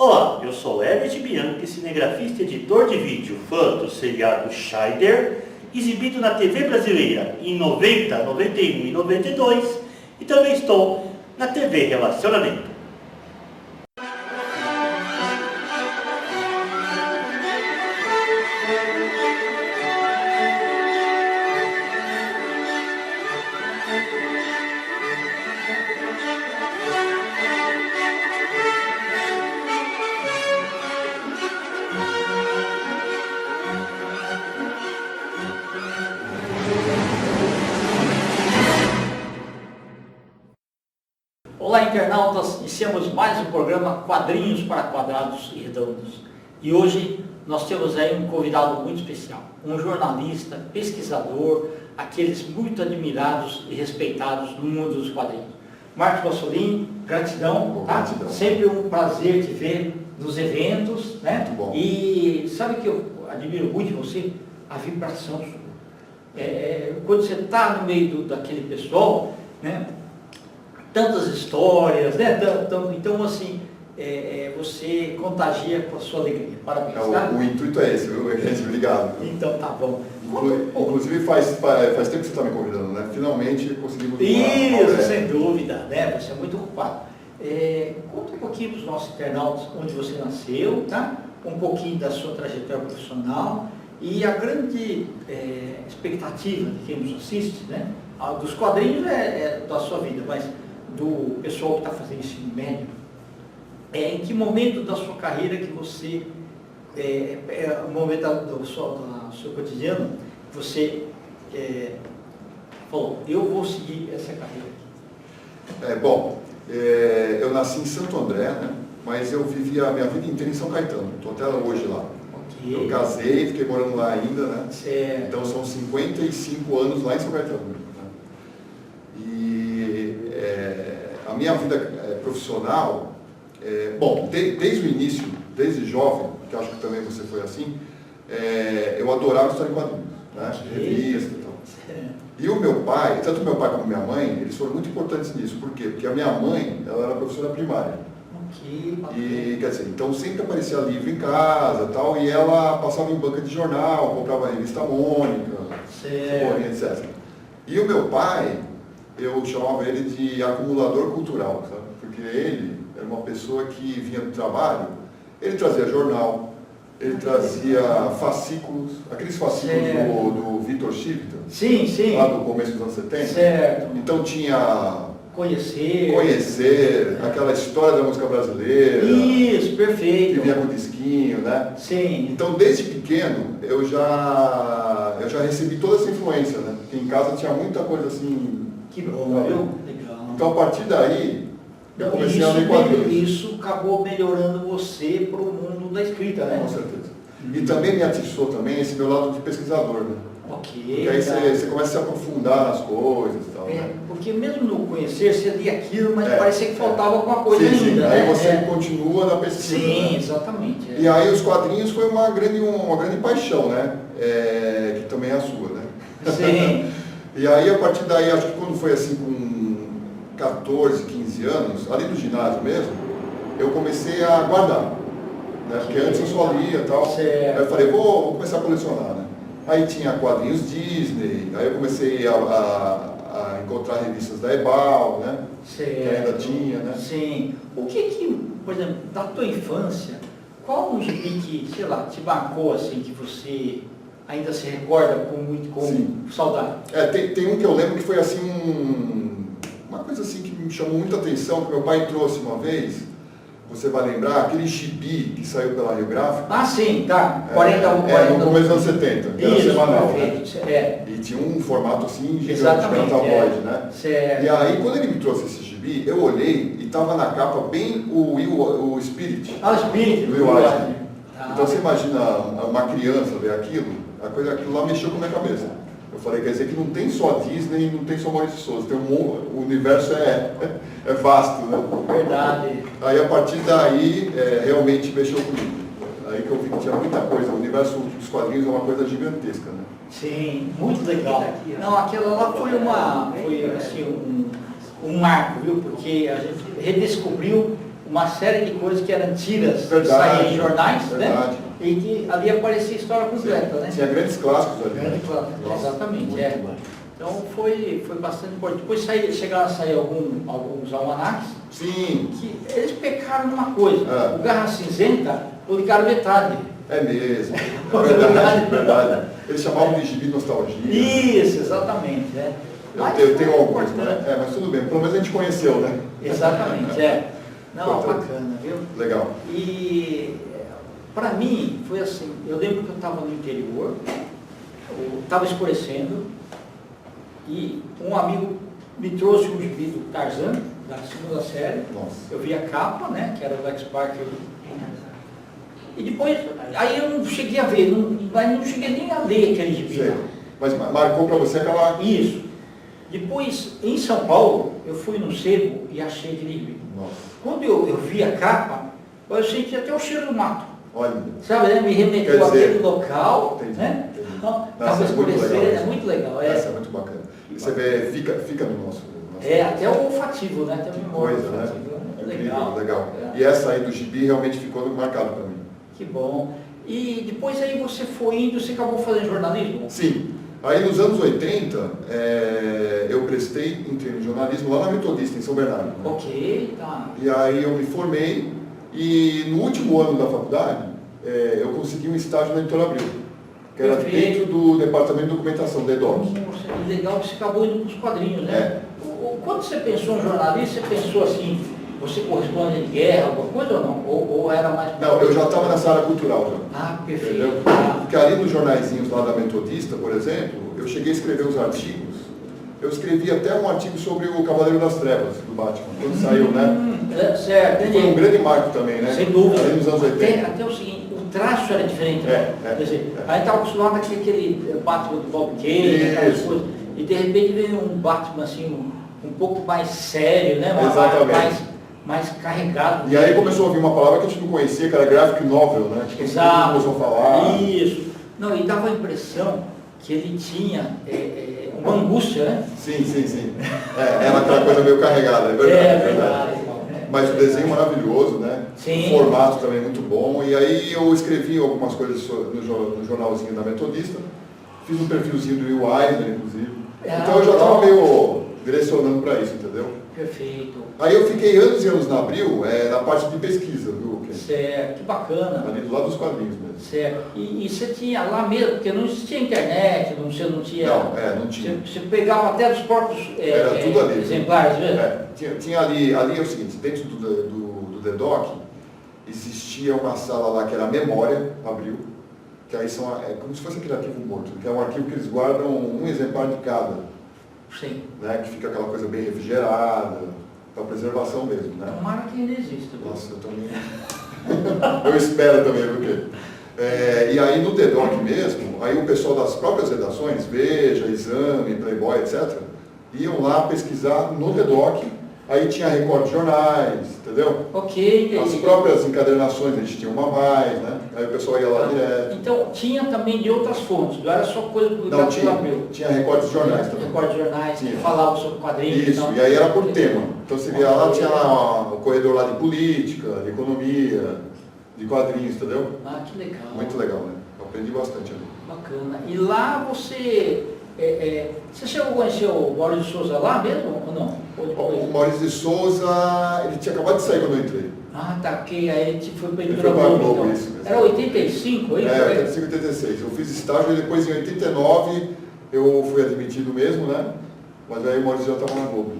Olá, eu sou Herbert Bianchi, cinegrafista e editor de vídeo, fã do seriado Scheider, exibido na TV brasileira em 90, 91 e 92, e também estou na TV Relacionamento. Olá, internautas! Iniciamos mais um programa Quadrinhos para Quadrados e Redondos. E hoje nós temos aí um convidado muito especial, um jornalista, pesquisador, aqueles muito admirados e respeitados no mundo dos quadrinhos. Marcos Bassolini, gratidão, tá? Gratidão. Sempre um prazer te ver nos eventos, né? Muito bom. E sabe que eu admiro muito de você? A vibração sua. Quando você está no meio daquele pessoal, né? Tantas histórias, né? Então, assim, você contagia com a sua alegria. Parabéns. Tá? O intuito é esse, viu? Obrigado. Então, tá bom. Inclusive, faz tempo que você está me convidando, né? Finalmente conseguimos... Isso, sem dúvida, né? Você é muito ocupado. Conta um pouquinho para os nossos internautas onde você nasceu, tá? Um pouquinho da sua trajetória profissional e a grande expectativa de quem nos assiste, né? Dos quadrinhos da sua vida, mas do pessoal que está fazendo ensino médio, em que momento da sua carreira que você, o momento do seu cotidiano, você falou, eu vou seguir essa carreira aqui? Eu nasci em Santo André, né? Mas eu vivi a minha vida inteira em São Caetano, estou até hoje lá. Okay. Eu casei, fiquei morando lá ainda, né? Certo. Então são 55 anos lá em São Caetano. Né? E a minha vida profissional, desde o início, desde jovem, que acho que também você foi assim, eu adorava história em quadrinhos, né? Revista e tal. Certo. E o meu pai, tanto meu pai como minha mãe, eles foram muito importantes nisso. Por quê? Porque a minha mãe, ela era professora primária. Okay. E, quer dizer, então sempre aparecia livro em casa tal, e ela passava em banca de jornal, comprava a revista Mônica, etc. E o meu pai, eu chamava ele de acumulador cultural, sabe? Porque ele era uma pessoa que vinha do trabalho, ele trazia jornal, ele trazia fascículos, aqueles fascículos do Vitor Schivita, Sim. lá do começo dos anos 70. Certo. Então tinha Conhecer, aquela história da música brasileira. Isso, perfeito. Que vinha com o disquinho, né? Sim. Então, desde pequeno, eu já recebi toda essa influência, né? Porque em casa tinha muita coisa assim... Que bom, viu? Legal. Então, a partir daí, eu comecei a ler quadrinhos. Isso acabou melhorando você para o mundo da escrita, né? Com certeza. E também me atiçou também esse meu lado de pesquisador, né? Ok. Porque aí você começa a se aprofundar nas coisas e tal, né? Porque mesmo no conhecer, você lia aquilo, mas parecia que faltava alguma coisa ainda. Sim. Né? Aí você continua na pesquisa. Sim, né? exatamente. E aí os quadrinhos foi uma grande paixão, né? Que também é a sua, né? Sim. E aí, a partir daí, acho que quando foi assim com 14, 15 anos, ali do ginásio mesmo, eu comecei a guardar, né? Porque antes eu só lia e tal. Certo. Aí eu falei, vou começar a colecionar, né? Aí tinha quadrinhos Disney, aí eu comecei a encontrar revistas da Ebal, né? Certo. Que ainda tinha, né? Sim. O que, por exemplo, da tua infância, qual um gibi que, sei lá, te marcou assim, que você ainda se recorda com saudade? Tem um que eu lembro que foi assim, uma coisa assim que me chamou muita atenção, que meu pai trouxe uma vez, você vai lembrar, aquele gibi que saiu pela Rio Gráfico. Ah, sim, tá. 40. No começo dos anos 70, que era semanal. Perfeito. Né? E tinha um formato assim, gigante, Exatamente, tabloide, né? Certo. E aí, quando ele me trouxe esse gibi, eu olhei e estava na capa bem o Spirit. Ah, o Spirit. Do Will Eisner. Então você imagina uma criança ver aquilo lá mexeu com a minha cabeça. Eu falei, quer dizer que não tem só Disney, não tem só Maurício de Souza, o universo é vasto, né? Verdade. Aí a partir daí, realmente mexeu comigo. Aí que eu vi que tinha muita coisa, o universo dos quadrinhos é uma coisa gigantesca, né? Sim, muito legal. Não, aquela lá foi assim, um marco, viu? Porque a gente redescobriu uma série de coisas que eram tiras que Verdade, saíam em jornais, verdade. né? E que ali aparecia a história completa, né? Tinha grandes clássicos ali. Grande clássico, Nossa, exatamente. muito É. bom. Então foi bastante importante. Depois chegaram a sair alguns almanacs Sim, que eles pecaram numa coisa. Ah. O Garra Cinzenta publicaram metade. é mesmo. É verdade, verdade. Eles chamavam de gibi nostalgia. Isso, exatamente. É. Mas Eu tenho foi alguns, importante. né? Mas tudo bem, pelo menos a gente conheceu, né? Exatamente, é. Não, Importante. bacana, viu? Legal. E para mim foi assim, eu lembro que eu estava no interior, estava escurecendo, e um amigo me trouxe um gibi do Tarzan, da segunda série. Nossa. Eu vi a capa, né, que era do X-Parker. E depois, aí eu não cheguei a ver, não cheguei nem a ler aquele gibi. Sei. Mas marcou para você aquela... Isso. Depois, em São Paulo, eu fui no sebo e achei aquele gibi. Nossa, Quando eu vi a capa, eu senti até o cheiro do mato. olha. Sabe, né? Me remeteu Quer dizer, àquele local, entendi, né? entendi. Então, Nossa, estava é muito escurecendo, legal é isso. muito legal. Essa é muito bacana. Você vê, fica no nosso... Até o olfativo, né? Até a memória Coisa, né? olfativa. Incrível, Legal. legal. É. E essa aí do gibi realmente ficou marcado para mim. Que bom. E depois aí você foi indo, você acabou fazendo jornalismo? Sim. Aí nos anos 80, eu prestei, entrei no jornalismo lá na Metodista, em São Bernardo. Né? Ok, tá. E aí eu me formei e no último ano da faculdade, eu consegui um estágio na Editora Abril, que era Perfeito. dentro do departamento de documentação, da EDOC. Nossa, legal que você acabou indo para os quadrinhos, né? É. Quando você pensou em jornalista, você pensou assim, você corresponde de guerra, alguma coisa ou não? Ou era mais... Não, eu já estava nessa área cultural já. Ah, Entendeu? perfeito. Ah, Porque ali nos jornaizinhos lá da Metodista, por exemplo, eu cheguei a escrever uns artigos. Eu escrevi até um artigo sobre o Cavaleiro das Trevas, do Batman, quando saiu, né? certo, Foi um grande marco também, né? Sem dúvida. Ali nos anos 80. Até o seguinte, o traço era diferente. Né? É. Quer dizer, a gente estava acostumado com aquele Batman do Bob Kane, aquelas Isso. coisas, e de repente veio um Batman assim, um pouco mais sério, né? Exatamente. Mais carregado. E aí começou a vir uma palavra que a gente não conhecia, que era graphic novel, né? Tipo, Exato. começou a falar. Isso. Não, e dava a impressão que ele tinha uma angústia, né? Sim. Era aquela coisa meio carregada, é verdade. É verdade. Mas o desenho maravilhoso, né? Sim. O formato também muito bom. E aí eu escrevi algumas coisas no jornalzinho da Metodista. Fiz um perfilzinho do Will Eisner, inclusive. Então eu já estava meio direcionando para isso, entendeu? Perfeito. Aí eu fiquei anos e anos na Abril, na parte de pesquisa, viu? Certo, que bacana. Ali do lado dos quadrinhos mesmo. Certo. E você tinha lá mesmo, porque não existia internet, você não tinha... Não tinha. Você pegava até dos próprios Era tudo ali. exemplares mesmo? Tinha ali é o seguinte, dentro do DEDOC, existia uma sala lá que era a memória, Abril, que aí é como se fosse aquele arquivo morto, que é um arquivo que eles guardam um exemplar de cada. Sim. Né, que fica aquela coisa bem refrigerada, para preservação mesmo. Né? Tomara que ainda exista. Nossa, eu também. Eu espero também, porque. E aí no DEDOC mesmo, aí o pessoal das próprias redações, Veja, Exame, Playboy, etc., iam lá pesquisar no DEDOC, aí tinha recorte de jornais, entendeu? Ok. As próprias encadernações, a gente tinha uma a mais, né? Aí o pessoal ia lá direto. Então, tinha também de outras fontes, não era só coisa publicada Não, pela Abril. tinha recortes de jornais também. Recorte de jornais, que Tinha. falavam sobre quadrinhos. Isso, tal. e aí era por tema. Então você via lá, tinha lá o corredor lá de política, de economia, de quadrinhos, entendeu? Ah, que legal. Muito legal, né? Eu aprendi bastante ali. Bacana. E lá você... você chegou a conhecer o Maurício de Souza lá mesmo ou não? Ou depois? O Maurício de Souza, ele tinha acabado de sair quando eu entrei. Ah, tá, porque aí a gente foi para a Ele Editora foi para a Globo, Globo, então. isso mesmo. Era 85, é isso? 85 e 86. Eu fiz estágio e depois em 89 eu fui admitido mesmo, né? Mas aí o Maurício já estava na Globo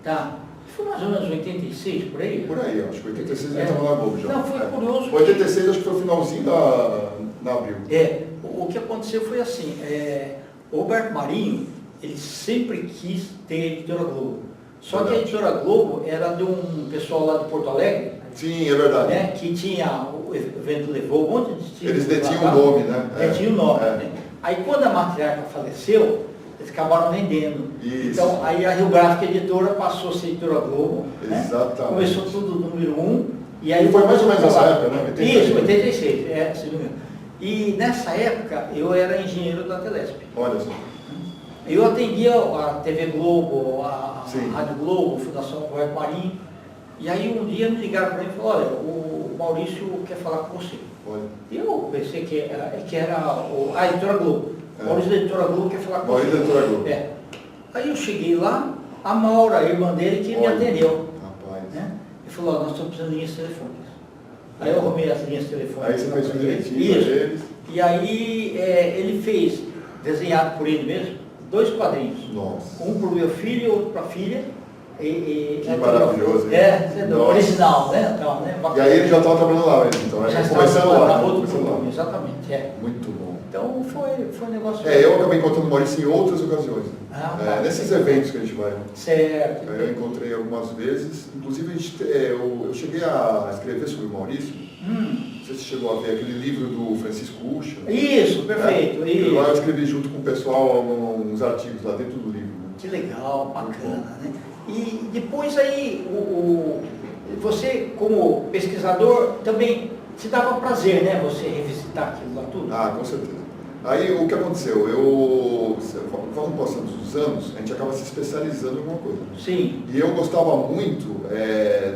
já. Tá. Foi mais ou menos 86, por aí? Por aí, acho que 86 ele já estava na Globo já. Não, foi curioso. 86 acho que foi o finalzinho na Abril. O que aconteceu foi assim, o Roberto Marinho, ele sempre quis ter a Editora Globo. Só que a Editora Globo era de um pessoal lá de Porto Alegre, Sim, é verdade. né, que tinha, o evento levou um monte de títulos. Eles detinham lá, o nome, né? Detinham o nome. É. Né? Aí quando a matriarca faleceu, eles acabaram vendendo. Isso. Então aí a Rio Gráfica Editora passou a ser Editora Globo. Né? Exatamente. Começou tudo do número 1. E aí Foi mais ou menos nessa época, né? 86. Isso, 86, se não me engano. E nessa época eu era engenheiro da Telesp. Olha só. Eu atendia a TV Globo, a Sim. Rádio Globo, a Fundação Roberto Marinho, E aí um dia me ligaram para mim e falaram, olha, o Maurício quer falar com você. Olha. E eu pensei que era a editora Globo. O Maurício da editora Globo quer falar com você. Maurício da editora Globo. É. Aí eu cheguei lá, a Maura, a irmã dele, que me Olha. atendeu. Rapaz. Né? E falou, nós estamos precisando de linhas telefônicas. Aí eu arrumei as linhas telefônicas. Aí você fez tudo direitinho Isso. pra eles. E aí ele fez, desenhado por ele mesmo, 2 quadrinhos. Nossa. Um para o meu filho e outro para a filha. Que maravilhoso, hein? Original, né? Então, né? E aí ele já estava trabalhando lá, então, Já né? estava Começando lá. na outra Começando turma, lá. exatamente. É. Muito bom. Então foi um negócio. Eu acabei encontrando o Maurício em outras ocasiões. Tá. Nesses eventos que a gente vai. Certo. Eu encontrei algumas vezes. Inclusive, eu cheguei a escrever sobre o Maurício. Não sei se você chegou a ver aquele livro do Francisco Ucha. Isso, perfeito. Isso. Lá eu escrevi junto com o pessoal uns artigos lá dentro do livro. Né? Que legal, bacana, né? E depois aí, você como pesquisador também te dava prazer, né? Você revisitar aquilo lá tudo? Ah, com certeza. Aí o que aconteceu? Vamos passando os anos, a gente acaba se especializando em alguma coisa. Sim. E eu gostava muito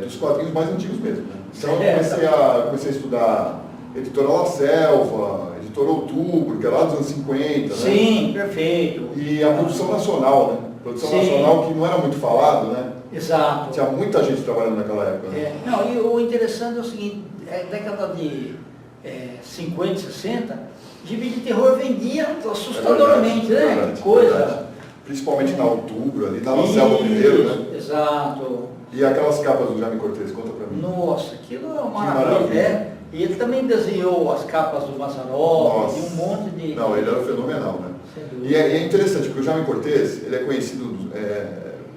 dos quadrinhos mais antigos mesmo. Né? Então eu comecei a estudar Editora La Selva, Editora Outubro, que é lá dos anos 50. Né? Sim, perfeito. E a produção nacional, né? Produção nacional que não era muito falado, né? Exato. Tinha muita gente trabalhando naquela época. Né? Não, e o interessante é o seguinte, década de 50, 60, gibi de terror vendia assustadoramente, né? Que coisa. Verdade. Principalmente na Outubro, ali na La Selva primeiro, né? Exato. E aquelas capas do Jaime Cortez, conta pra mim. Nossa, aquilo é uma maravilha. né? E ele também desenhou as capas do Mazzaropi, e um monte de... Não, ele era fenomenal, né? Sem E dúvida. é interessante, porque o Jaime Cortez, ele é conhecido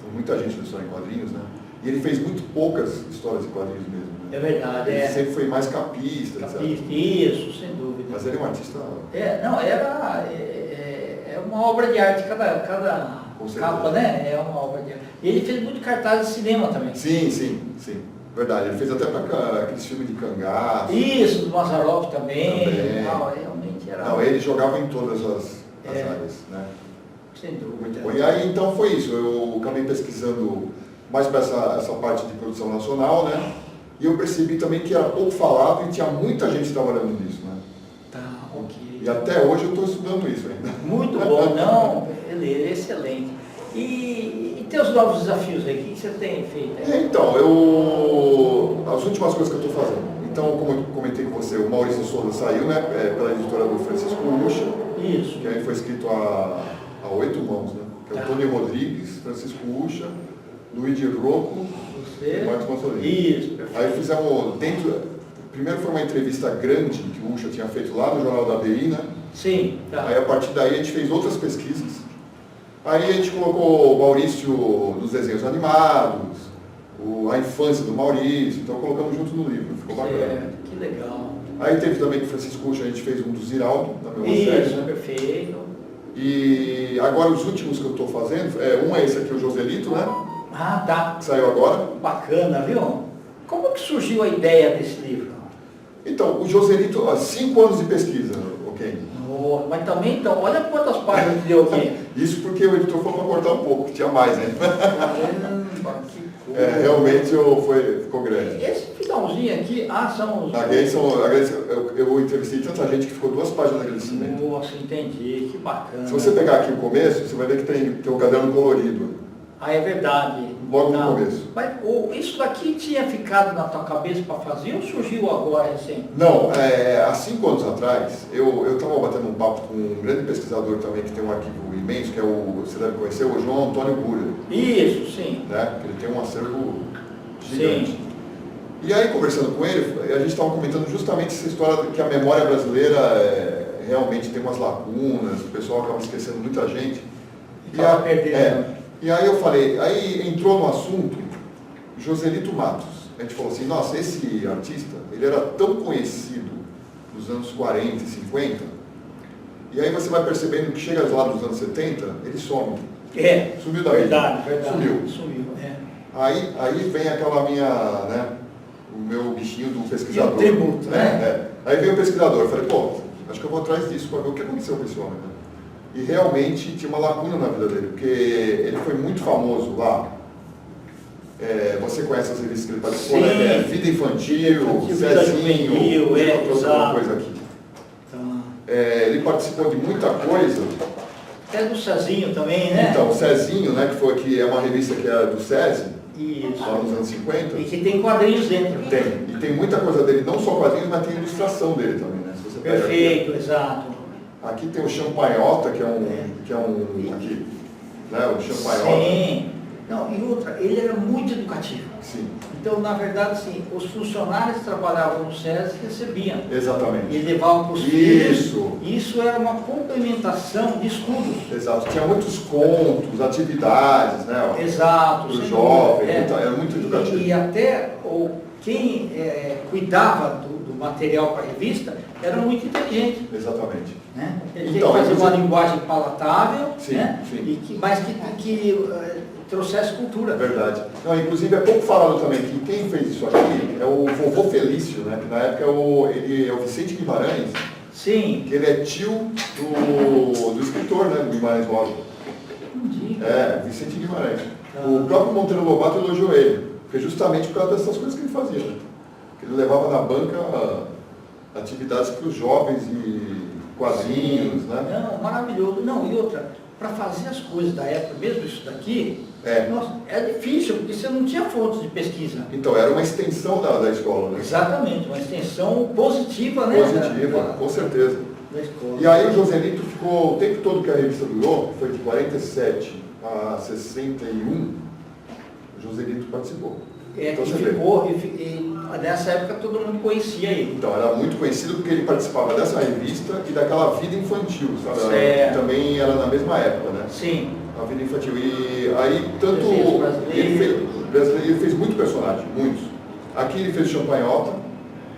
por muita gente da história em quadrinhos, né? E ele fez muito poucas histórias em quadrinhos mesmo. Né? É verdade, Ele sempre foi mais capista, etc. Isso, sem dúvida. Mas ele é um artista... Não, era uma obra de arte, cada Com certeza. capa, né? É uma obra de arte. E ele fez muito cartaz de cinema também. Sim. Verdade, ele fez até para aqueles filmes de cangaço. Isso, do Mazzaropi também. Também. Não, realmente era... Não, ele jogava em todas as áreas, né? Sem dúvida. Muito bom. E aí, então, foi isso. Eu acabei pesquisando mais para essa parte de produção nacional, né? E eu percebi também que era pouco falado e tinha muita gente trabalhando nisso, né? Tá, ok. E até hoje eu estou estudando isso ainda. Muito bom, não, ele é excelente. E teus novos desafios aí, o que você tem feito aí? Então, as últimas coisas que eu estou fazendo. Então, como eu comentei com você, o Maurício Souza saiu, né? Pela editora do Francisco Ucha. Isso. Que aí foi escrito a 8 mãos, né? Que é o Tony Rodrigues, Francisco Ucha, Luigi Rocco e Marcos Mansolini. Isso, perfeito. Aí fizemos primeiro foi uma entrevista grande que o Ucha tinha feito lá no Jornal da BI, né? Sim, tá. Aí a partir daí a gente fez outras pesquisas. Aí a gente colocou o Maurício nos desenhos animados, a infância do Maurício, então colocamos junto no livro, ficou bacana. Certo, que legal. Aí teve também com o Francisco Ucha, a gente fez um do Ziraldo, na mesma série. Isso, perfeito. E agora os últimos que eu estou fazendo, um é esse aqui, o Joselito, né? Ah, tá. Que saiu agora. Bacana, viu? Como que surgiu a ideia desse livro? Então, o Joselito, 5 anos de pesquisa, ok? Oh, mas também, então, olha quantas páginas que deu aqui. Isso porque o editor falou para cortar um pouco, que tinha mais, né? Caramba, que coisa. Realmente ficou grande. Esse finalzinho aqui, são os... Eu entrevistei tanta gente que ficou 2 páginas de agradecimento. Nossa, entendi, que bacana. Se você pegar aqui o começo, você vai ver que tem o caderno colorido. É verdade. Logo no começo. Mas isso daqui tinha ficado na tua cabeça para fazer ou surgiu agora, recém? Não, há 5 anos atrás, eu estava batendo um papo com um grande pesquisador também, que tem um arquivo imenso, que você deve conhecer, o João Antônio Burer. Isso, sim. Né? Ele tem um acervo gigante. Sim. E aí, conversando com ele, a gente estava comentando justamente essa história de que a memória brasileira realmente tem umas lacunas, o pessoal acaba esquecendo muita gente. E aí eu falei, aí entrou no assunto Joselito Matos. A gente falou assim, nossa, esse artista, ele era tão conhecido nos anos 40 e 50, e aí você vai percebendo que chega lá nos anos 70, ele some. Sumiu da vida. Verdade. Sumiu. Aí vem aquela o meu bichinho do pesquisador. E o tributo, né? Aí veio o pesquisador, eu falei, acho que eu vou atrás disso para ver o que aconteceu com esse homem. Né? E realmente tinha uma lacuna na vida dele, porque ele foi muito famoso lá Você conhece as revistas que ele participou, Sim. né? Vida Infantil, Vida Juvenil, outra exato. coisa aqui. Então, Ele participou de muita coisa. até do Cezinho também, né? Então, o Cezinho, né, que é uma revista que é do SESI, Isso. lá nos anos 50. E que tem quadrinhos dentro. Tem. E tem muita coisa dele, não só quadrinhos, mas tem ilustração dele também, né? Se você pega Perfeito, exato. aqui tem o Champanhota, que é um aqui, né? O Champanhota. Sim. Não, e outra, ele era muito educativo. Sim, Então, na verdade, sim, os funcionários que trabalhavam no SESI recebiam. exatamente. E levavam para os filhos. Isso. Isso era uma complementação de estudos. Exato. Tinha muitos contos, atividades, né? Exato. Para o sem jovem, dúvida, então, era muito educativo. E até quem cuidava do material para a revista era muito inteligente. Exatamente. Né? Ele Então, tinha que fazer uma inclusive- linguagem palatável, Sim, né? sim. Mas que trouxesse cultura. Verdade. Não, inclusive é pouco falado também que quem fez isso aqui é o vovô Felício, né? Que na época ele é o Vicente Guimarães, Sim. que ele é tio do escritor, né? Do Guimarães Rosa. Entendi. Vicente Guimarães. O próprio Monteiro Lobato elogiou ele, porque justamente por causa dessas coisas que ele fazia, né? Ele levava na banca atividades para os jovens e quadrinhos, né? Não, maravilhoso. Não, e outra, para fazer as coisas da época, mesmo isso daqui, nossa, é difícil, porque você não tinha fontes de pesquisa. Então, era uma extensão da escola, né? Exatamente, uma extensão positiva, né? Positiva, com certeza. Da escola. E aí o Joselito ficou, o tempo todo que a revista durou, que foi de 47 a 61, o Joselito participou. Então, E você vê. ficou, e nessa época todo mundo conhecia ele. Então, era muito conhecido porque ele participava dessa revista e daquela Vida Infantil, sabe? Certo. Que também era na mesma época, né? Sim. A Vida Infantil. E aí, tanto Desenhos brasileiros. ele fez muito personagem, muitos. Aqui ele fez o Champanhota,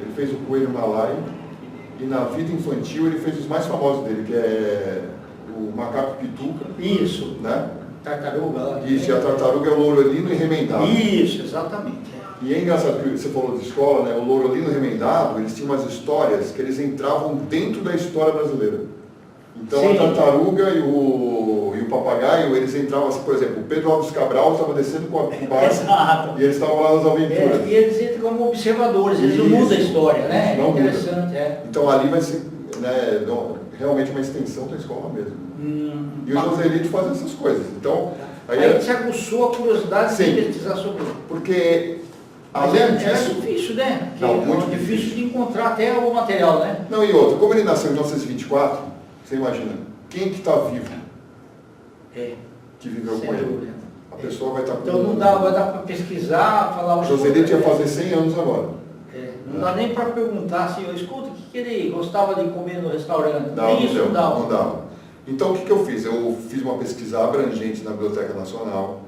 ele fez o Coelho Malai, e na Vida Infantil ele fez os mais famosos dele, que é o Macaco Pituca, Isso. né? Tartaruga lá. Isso, e a tartaruga é o Lourolino e Remendado. Isso, exatamente. E é engraçado que você falou de escola, né? O Lourolino Remendado, eles tinham umas histórias que eles entravam dentro da história brasileira. Então Sim. a tartaruga e o papagaio, eles entravam assim, por exemplo, o Pedro Alves Cabral estava descendo com a barca Exato. e eles estavam lá nas aventuras. E eles entram como observadores, eles não Isso. mudam a história, né? Não É muda. interessante, Então ali vai ser, né, realmente uma extensão da escola mesmo. E o Joselito faz essas coisas. Então, Aí você aguçou a curiosidade Sim. de pesquisar sobre ele. porque Mas além era disso. difícil, né? Porque Não, muito é difícil de encontrar até o material, né? Não, e outra, como ele nasceu em 1924, você imagina, quem que está vivo que viveu Sem com ele? dúvida. A pessoa vai estar com Então não dá, vai dar para pesquisar, falar... O Joselito ia fazer 100 anos agora. Não dá nem para perguntar assim, escuta, o que ele gostava de comer no restaurante? Não, Nem isso não dava. não dava. Então o que eu fiz? Eu fiz uma pesquisa abrangente na Biblioteca Nacional.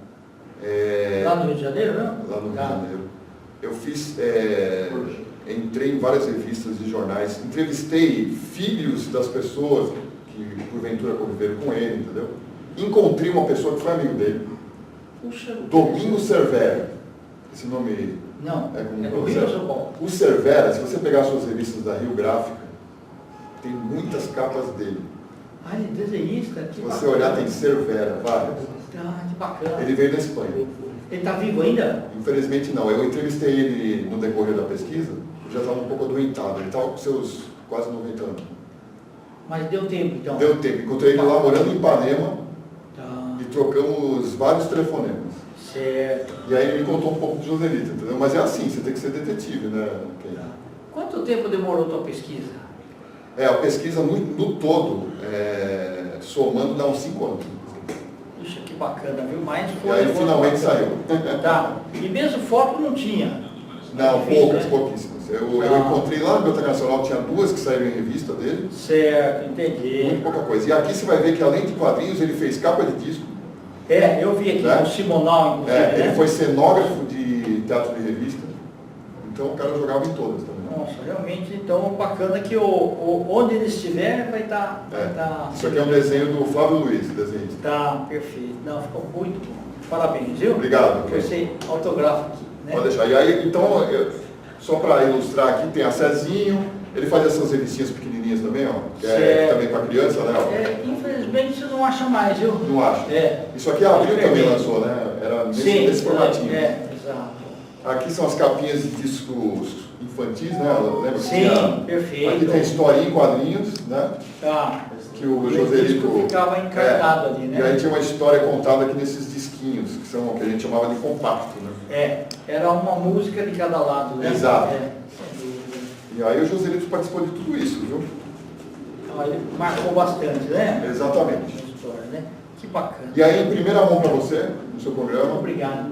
Lá no Rio de Janeiro, não? Lá no Rio de Janeiro. Eu fiz, entrei em várias revistas e jornais, entrevistei filhos das pessoas que porventura conviveram com ele, entendeu? Encontrei uma pessoa que foi amigo dele, Puxa, Domingos Cervera. Esse nome não, é como é do Rio ou São Paulo? O Cervera, se você pegar suas revistas da Rio Gráfica, tem muitas capas dele. Ah, ele é desenhista? Que Se você bacana. olhar, tem Cervera, várias. Ah, que bacana. Ele veio da Espanha. Ele está vivo ainda? Infelizmente não. Eu entrevistei ele no decorrer da pesquisa, eu já estava um pouco adoentado. Ele estava com seus quase 90 anos. Mas deu tempo, então? Deu tempo. Encontrei ele lá morando em Ipanema Tá. e trocamos vários telefonemas. Certo. E aí ele me contou um pouco do Joselito, entendeu? Mas é assim, você tem que ser detetive, né? Quanto tempo demorou a tua pesquisa? A pesquisa no todo, somando, dá uns 5 anos. Puxa, que bacana, viu? Mas E foi... aí finalmente saiu. Tá. E mesmo foto não tinha? Não, Difícil, poucas, né? pouquíssimas. Eu Tá. encontrei lá na Biblioteca Nacional, tinha 2 que saíram em revista dele, Certo, entendi. muito pouca coisa. E aqui você vai ver que além de quadrinhos, ele fez capa de disco, Eu vi aqui Né? o Simonal, inclusive, né? ele foi cenógrafo de teatro de revista, então o cara jogava em todas também. Nossa, realmente, então, bacana que onde ele estiver vai estar... Isso aqui é um desenho do Flávio Luiz, desenhista. Tá, perfeito. Não, ficou muito bom. Parabéns, viu? Obrigado. Foi esse autógrafo aqui, né? Pode deixar. E aí, então, só para ilustrar aqui, tem a Cezinho, ele faz essas revistinhas pequenininhas também, ó, que é Certo. também para criança, né? Ó. Infelizmente você não acha mais, viu? Não acho. É. Isso aqui a Abril também Perfeito. lançou, né? Era Sim, nesse formatinho. exato. Aqui são as capinhas de discos infantis, né? Lembra que Sim, tinha... perfeito. Aqui tem historinha em quadrinhos, né? Tá. Que o Joselito ficava encartado ali, né? E aí tinha uma história contada aqui nesses disquinhos, que a gente chamava de compacto, né? Era uma música de cada lado, né? Exato. E aí o Joselito participou de tudo isso, viu? Então, ele marcou bastante, né? Exatamente. A história, né? Que bacana. E aí, em primeira mão para você, no seu programa, Obrigado.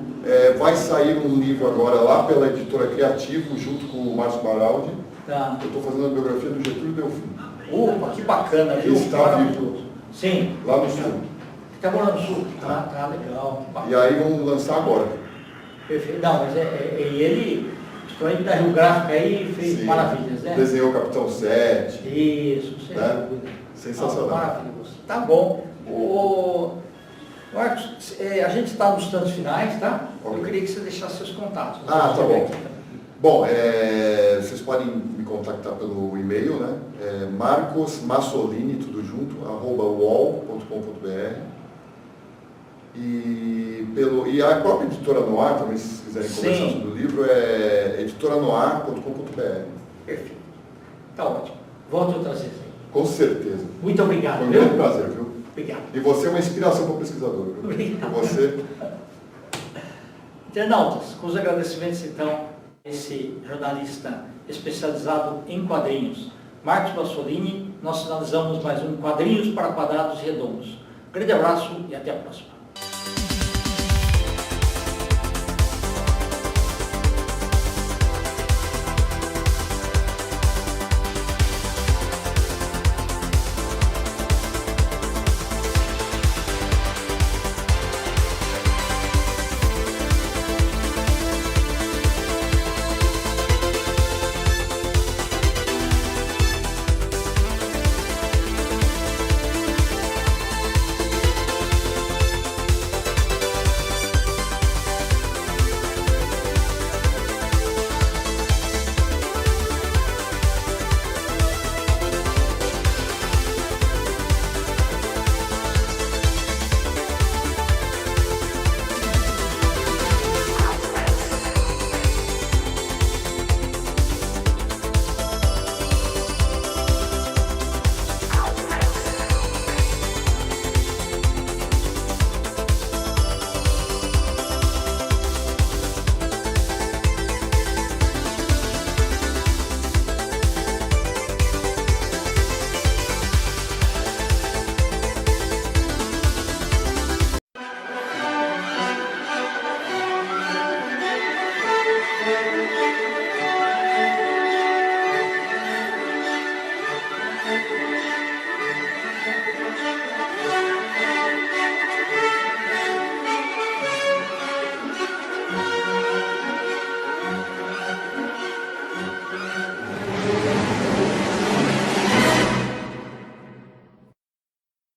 vai sair um livro agora lá pela editora Criativo, junto com o Márcio Baraldi. Tá. Eu estou fazendo a biografia do Getúlio Delfim. Opa, que bacana, viu? Está vivo. Sim. Lá no sul. Está morando no sul? Tá legal. Que bacana. E aí vamos lançar agora. Perfeito. Não, mas ele, principalmente da Rio Gráfica aí, fez Sim. maravilhas, né? Desenhou o Capitão 7. Isso, sem Né? dúvida. Sensacional. Maravilhoso. Tá bom. Marcos, a gente está nos tantos finais, tá? Ok. Eu queria que você deixasse seus contatos. Ah, tá bom. Bom, vocês podem me contactar pelo e-mail, né? marcosmassolini, tudo junto, @uol.com.br. E a própria Editora Noir, também, se quiserem conversar sobre o livro, é editoranoir.com.br. Perfeito. Tá ótimo. Volte outras vezes. Com certeza. Muito obrigado. Foi um Viu? grande prazer, viu? Obrigado. E você é uma inspiração para o pesquisador, viu? Obrigado. Você... Internautas, com os agradecimentos então, esse jornalista especializado em quadrinhos, Marcos Massolini, nós finalizamos mais um Quadrinhos para Quadrados Redondos. Grande abraço e até a próxima.